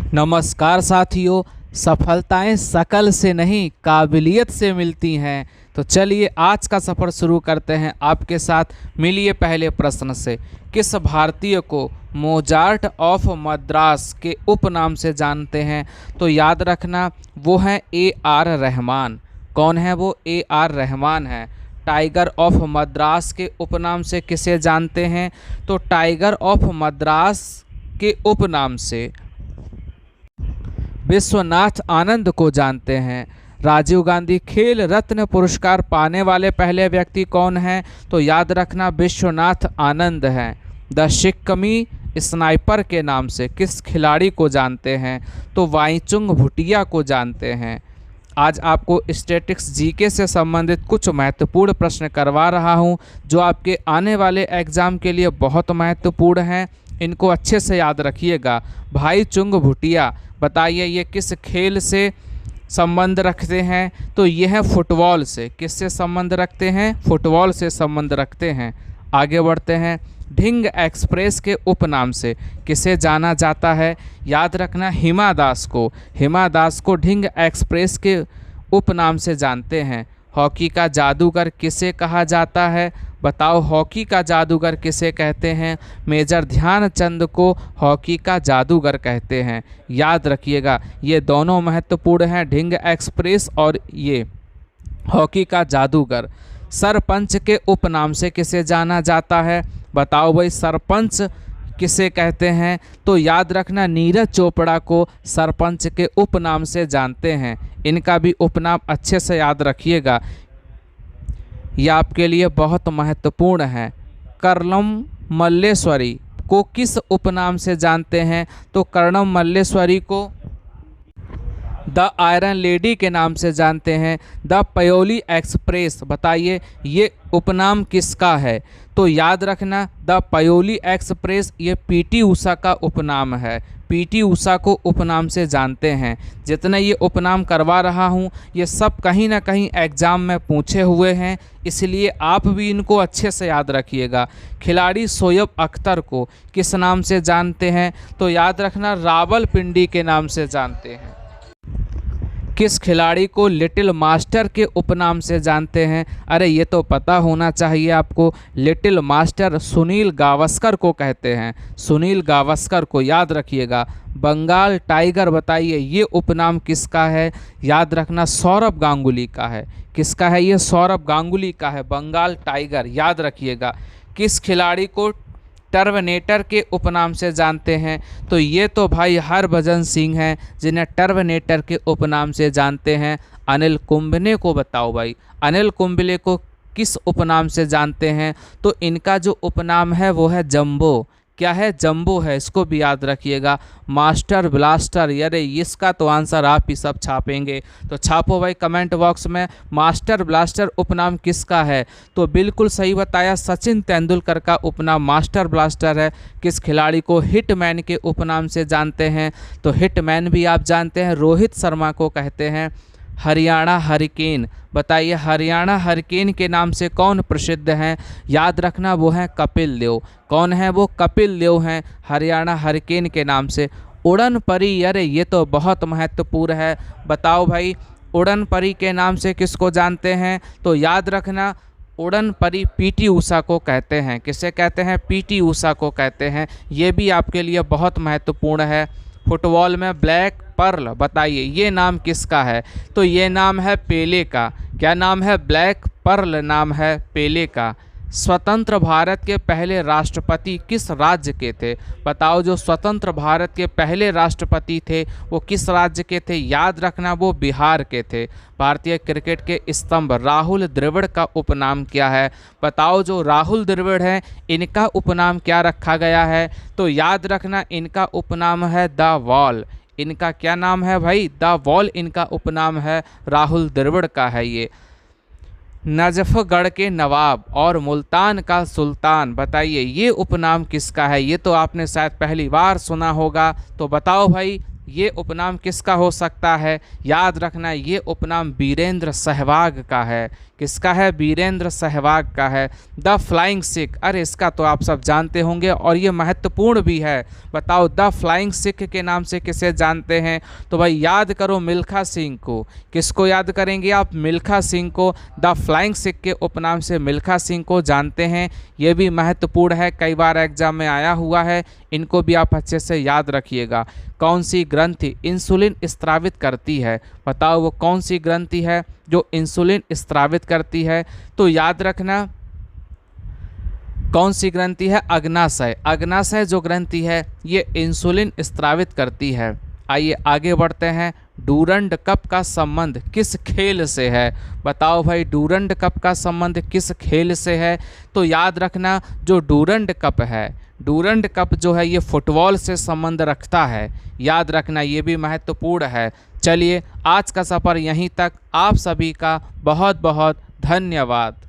नमस्कार साथियों। सफलताएं शकल से नहीं काबिलियत से मिलती हैं। तो चलिए आज का सफ़र शुरू करते हैं आपके साथ। मिलिए पहले प्रश्न से। किस भारतीय को मोजार्ट ऑफ मद्रास के उपनाम से जानते हैं? तो याद रखना वो हैं AR रहमान। कौन है वो? AR रहमान है। टाइगर ऑफ मद्रास के उपनाम से किसे जानते हैं? तो टाइगर ऑफ मद्रास के उपनाम से विश्वनाथ आनंद को जानते हैं। राजीव गांधी खेल रत्न पुरस्कार पाने वाले पहले व्यक्ति कौन हैं? तो याद रखना विश्वनाथ आनंद हैं। द सिक्किमी स्नाइपर के नाम से किस खिलाड़ी को जानते हैं? तो वाईचुंग भूटिया को जानते हैं। आज आपको स्टैटिक्स जीके से संबंधित कुछ महत्वपूर्ण प्रश्न करवा रहा हूं, जो आपके आने वाले एग्ज़ाम के लिए बहुत महत्वपूर्ण हैं। इनको अच्छे से याद रखिएगा। भाईचुंग भूटिया, बताइए ये किस खेल से संबंध रखते हैं? तो ये है फुटबॉल से। किससे संबंध रखते हैं? फुटबॉल से संबंध रखते हैं। आगे बढ़ते हैं। ढिंग एक्सप्रेस के उपनाम से किसे जाना जाता है? याद रखना हिमा दास को। हिमा दास को ढिंग एक्सप्रेस के उपनाम से जानते हैं। हॉकी का जादूगर किसे कहा जाता है? बताओ हॉकी का जादूगर किसे कहते हैं? मेजर ध्यानचंद को हॉकी का जादूगर कहते हैं। याद रखिएगा ये दोनों महत्वपूर्ण हैं, ढिंग एक्सप्रेस और ये हॉकी का जादूगर। सरपंच के उपनाम से किसे जाना जाता है? बताओ भाई सरपंच किसे कहते हैं? तो याद रखना नीरज चोपड़ा को सरपंच के उपनाम से जानते हैं। इनका भी उपनाम अच्छे से याद रखिएगा, यह आपके लिए बहुत महत्वपूर्ण है। कर्णम मल्लेश्वरी को किस उपनाम से जानते हैं? तो कर्णम मल्लेश्वरी को द आयरन लेडी के नाम से जानते हैं। द पयोली एक्सप्रेस, बताइए ये उपनाम किसका है? तो याद रखना द पयोली एक्सप्रेस ये PT उषा का उपनाम है। PT उषा को उपनाम से जानते हैं। जितने ये उपनाम करवा रहा हूँ ये सब कहीं ना कहीं एग्ज़ाम में पूछे हुए हैं, इसलिए आप भी इनको अच्छे से याद रखिएगा। खिलाड़ी शोएब अख्तर को किस नाम से जानते हैं? तो याद रखना रावलपिंडी के नाम से जानते हैं। किस खिलाड़ी को लिटिल मास्टर के उपनाम से जानते हैं? अरे ये तो पता होना चाहिए आपको। लिटिल मास्टर सुनील गावस्कर को कहते हैं। सुनील गावस्कर को याद रखिएगा। बंगाल टाइगर, बताइए ये उपनाम किसका है? याद रखना सौरव गांगुली का है। किसका है ये? सौरव गांगुली का है बंगाल टाइगर, याद रखिएगा। किस खिलाड़ी को टर्मिनेटर के उपनाम से जानते हैं? तो ये तो भाई हरभजन सिंह हैं, जिन्हें टर्मिनेटर के उपनाम से जानते हैं। अनिल कुंबले को बताओ भाई, अनिल कुंबले को किस उपनाम से जानते हैं? तो इनका जो उपनाम है वो है जंबो। क्या है? जंबो है। इसको भी याद रखिएगा। मास्टर ब्लास्टर, अरे इसका तो आंसर आप ही सब छापेंगे, तो छापो भाई कमेंट बॉक्स में। मास्टर ब्लास्टर उपनाम किसका है? तो बिल्कुल सही बताया, सचिन तेंदुलकर का उपनाम मास्टर ब्लास्टर है। किस खिलाड़ी को हिटमैन के उपनाम से जानते हैं? तो हिटमैन भी आप जानते हैं, रोहित शर्मा को कहते हैं। हरियाणा हरिकेन, बताइए हरियाणा हरिकेन के नाम से कौन प्रसिद्ध हैं? याद रखना वो हैं कपिल देव। कौन है वो? कपिल देव हैं हरियाणा हरिकेन के नाम से। उड़न परी, अरे ये तो बहुत महत्वपूर्ण है। बताओ भाई उड़न परी के नाम से किसको जानते हैं? तो याद रखना उड़न परी PT उषा को कहते हैं। किसे कहते हैं? PT उषा को कहते हैं। ये भी आपके लिए बहुत महत्वपूर्ण है। फुटबॉल में ब्लैक पर्ल, बताइए ये नाम किसका है? तो ये नाम है पेले का। क्या नाम है? ब्लैक पर्ल नाम है पेले का। स्वतंत्र भारत के पहले राष्ट्रपति किस राज्य के थे? बताओ जो स्वतंत्र भारत के पहले राष्ट्रपति थे वो किस राज्य के थे? याद रखना वो बिहार के थे। भारतीय क्रिकेट के स्तंभ राहुल द्रविड़ का उपनाम क्या है? बताओ जो राहुल द्रविड़ हैं इनका उपनाम क्या रखा गया है? तो याद रखना इनका उपनाम है द वॉल। इनका क्या नाम है भाई? द वॉल इनका उपनाम है, राहुल द्रविड़ का है ये। नजफगढ़ के नवाब और मुल्तान का सुल्तान, बताइए ये उपनाम किसका है? ये तो आपने शायद पहली बार सुना होगा, तो बताओ भाई ये उपनाम किसका हो सकता है? याद रखना ये उपनाम वीरेंद्र सहवाग का है। किसका है? वीरेंद्र सहवाग का है। द फ्लाइंग सिख, अरे इसका तो आप सब जानते होंगे और ये महत्वपूर्ण भी है। बताओ द फ्लाइंग सिख के नाम से किसे जानते हैं? तो भाई याद करो मिल्खा सिंह को। किसको याद करेंगे आप? मिल्खा सिंह को। द फ्लाइंग सिख के उपनाम से मिल्खा सिंह को जानते हैं। ये भी महत्वपूर्ण है, कई बार एग्जाम में आया हुआ है, इनको भी आप अच्छे से याद रखिएगा। कौन सी ग्रंथि इंसुलिन स्त्रावित करती है? बताओ वो कौन सी ग्रंथि है जो इंसुलिन स्त्रावित करती है? तो याद रखना कौन सी ग्रंथि है? अग्नाशय। अग्नाशय जो ग्रंथि है ये इंसुलिन स्त्रावित करती है। आइए आगे बढ़ते हैं। डूरंड कप का संबंध किस खेल से है? बताओ भाई डूरंड कप का संबंध किस खेल से है? तो याद रखना जो डूरंड कप है, डूरंड कप जो है ये फुटबॉल से संबंध रखता है। याद रखना ये भी महत्वपूर्ण है। चलिए आज का सफ़र यहीं तक। आप सभी का बहुत बहुत धन्यवाद।